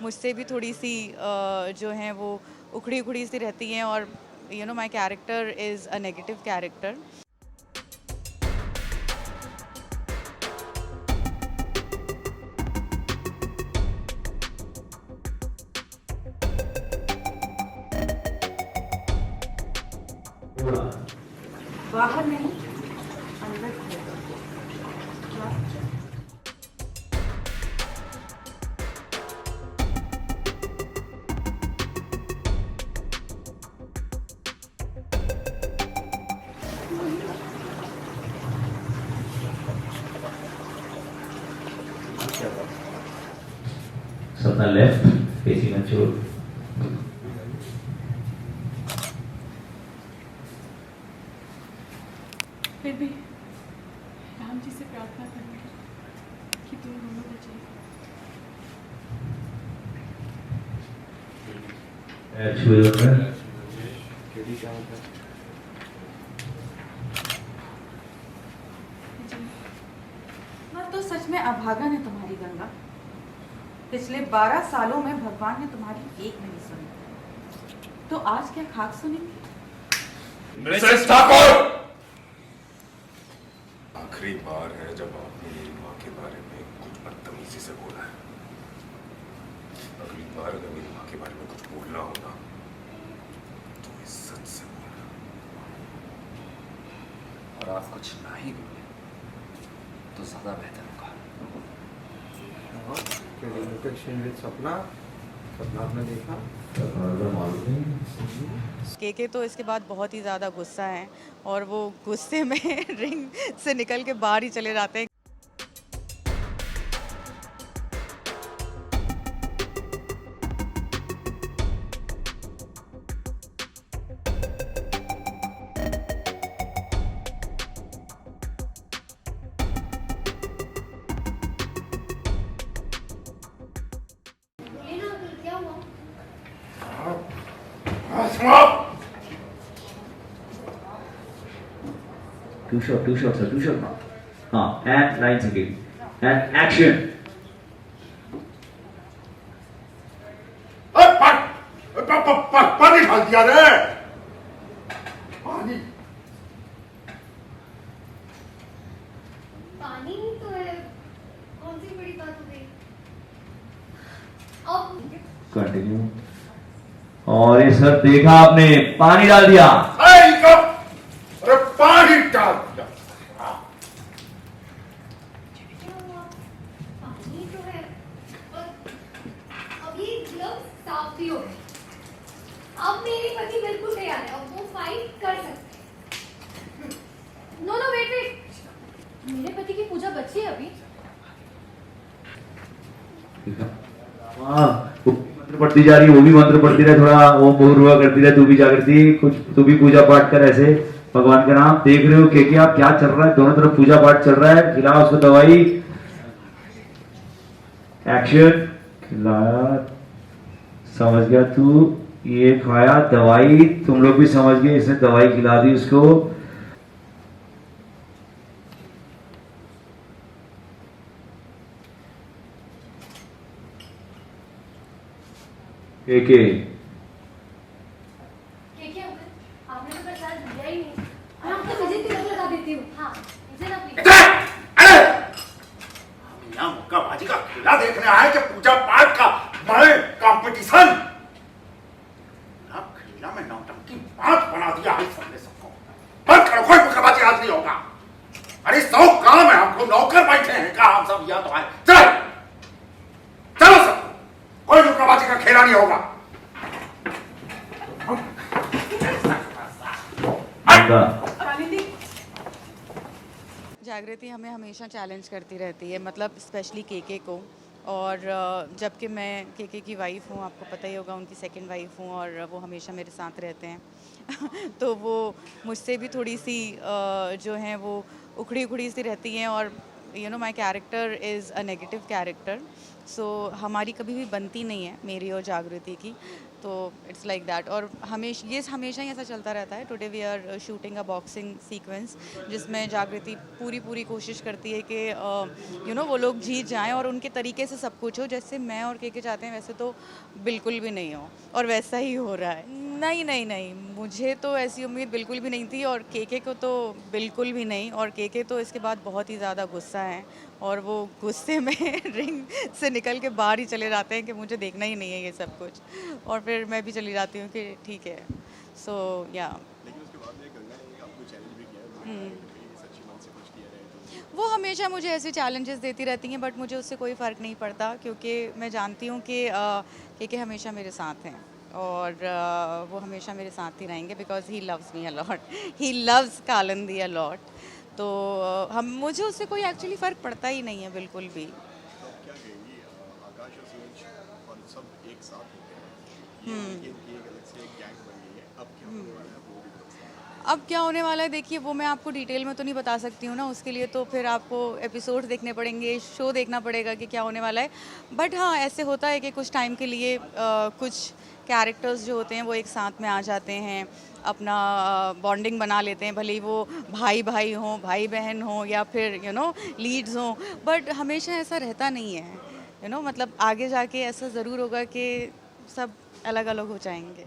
मुझसे भी थोड़ी सी जो हैं वो उखड़ी उखड़ी सी रहती हैं और my character is a negative character. बाहर नहीं, अंदर Sapna left, facing Achur. फिर भी राम जी से प्रार्थना करूंगी कि तुम दोनों बचे। Achur होकर मैं तो सच में अभागन है तुम्हारी गंगा। पिछले 12 सालों में भगवान ने तुम्हारी एक नहीं सुनी, तो आज क्या खाक सुनेंगे? मिसेस ठाकुर, आखिरी बार है जब आपने मेरी माँ के बारे में कुछ बदतमीजी से बोला है। अगली बार अगर मेरी माँ के बारे में कुछ बोलना होगा तो इज्जत से बोलना। और आप कुछ ना ही बोले तो ज्यादा बेहतर होगा। सपना आपने देखा? केके तो इसके बाद बहुत ही ज़्यादा गुस्सा है और वो गुस्से में रिंग से निकल के बाहर ही चले जाते हैं। Two shot, sir, 2 shot now. And lines again. And action. पानी डाल दिया रे। पानी पानी तो है, कौन सी बड़ी बात हो गई? अब कंटिन्यू। और ये सर देखा आपने, पानी डाल दिया। अरे पानी डाल दिया। क्या हुआ? पानी तो है, और अब ये ग्लव्स साफ भी हो गए। अब मेरे पति बिल्कुल तैयार है, अब वो फाइट कर सकते हैं। नो नो वेट वेट, मेरे पति की पूजा बची है अभी। वो मंत्र पढ़ती जा रही, वो भी मंत्र पढ़ती रहे, थोड़ा ओम भूर्भुवः करती रहे, तू भी जागृति, कुछ तू भी पूजा पाठ कर ऐसे भगवान का नाम। देख रहे हो कि आप क्या चल रहा है, दोनों तरफ पूजा पाठ चल रहा है। खिलाओ उसको दवाई। एक्शन। खिलाया, समझ गया तू, ये खाया दवाई, तुम लोग भी समझ गए, इसने दवाई खिला दी उसको। के क्या अंकल, आपने तो प्रसाद दिया ही नहीं। मैं आपको विजय तिलक लगा देती हूँ। हाँ, मुझे ना प्लीज। हम यहाँ मुक्काबाजी का खेला देखने आए कि पूजा पाठ का बड़े कंपटीशन। ना खेला में नौटंकी बात बना दिया है सबने सबको। बंद करो, कोई मुक्काबाजी आज नहीं होगा। अरे सौ काम है, हमको नौकर बैठे हैं कहा हम सब यहाँ तो आए। चलो चलो सब, कोई मुक्काबाजी का खेला नहीं होगा। जागृति हमें हमेशा चैलेंज करती रहती है, मतलब स्पेशली केके को। और जबकि मैं केके की वाइफ हूँ, आपको पता ही होगा, उनकी सेकंड वाइफ हूँ और वो हमेशा मेरे साथ रहते हैं तो वो मुझसे भी थोड़ी सी जो हैं वो उखड़ी उखड़ी सी रहती हैं और my character is a negative character. So हमारी कभी भी बनती नहीं है, मेरी और जागृति की, तो इट्स लाइक दैट। और हमेशा ही ऐसा चलता रहता है। Today we are shooting a boxing sequence जिसमें जागृति पूरी कोशिश करती है कि वो लोग जीत जाएं और उनके तरीके से सब कुछ हो, जैसे मैं और केके चाहते हैं वैसे तो बिल्कुल भी नहीं हो, और वैसा ही हो रहा है। नहीं, मुझे तो ऐसी उम्मीद बिल्कुल भी नहीं थी, और केके को तो बिल्कुल भी नहीं। और केके तो इसके बाद बहुत ही ज़्यादा गुस्सा है, और वो गुस्से में रिंग से निकल के बाहर ही चले जाते हैं कि मुझे देखना ही नहीं है ये सब कुछ, और फिर मैं भी चली जाती हूँ कि ठीक है। सो या लेकिन उसके बाद में गंगा ने आपको चैलेंज भी किया है, उन्होंने कहा कि भाई सच्ची मन से कुछ किया रहे तो वो हमेशा मुझे ऐसे चैलेंजेस देती रहती हैं, बट मुझे उससे कोई फ़र्क नहीं पड़ता, क्योंकि मैं जानती हूँ कि केके हमेशा मेरे साथ हैं, और वो हमेशा मेरे साथ ही रहेंगे, because he loves me a lot, he loves Kalindi a lot. तो मुझे उससे कोई एक्चुअली फ़र्क पड़ता ही नहीं है बिल्कुल भी। तो अब क्या कहेंगी, आकाश और सूरज और सब एक साथ होते हैं, ये इनकी एक अलग से एक गैंग बन गई है, अब क्या होने वाला है वो भी थोड़ा सा अब क्या होने वाला है, देखिए वो मैं आपको डिटेल में तो नहीं बता सकती हूँ ना, उसके लिए तो फिर आपको एपिसोड देखने पड़ेंगे, शो देखना पड़ेगा कि क्या होने वाला है। बट हाँ, ऐसे होता है कि कुछ टाइम के लिए कुछ कैरेक्टर्स जो होते हैं वो एक साथ में आ जाते हैं, अपना बॉन्डिंग बना लेते हैं, भले ही वो भाई हों, भाई बहन हों, या फिर लीड्स हों, बट हमेशा ऐसा रहता नहीं है। मतलब आगे जाके ऐसा ज़रूर होगा कि सब अलग अलग हो जाएंगे।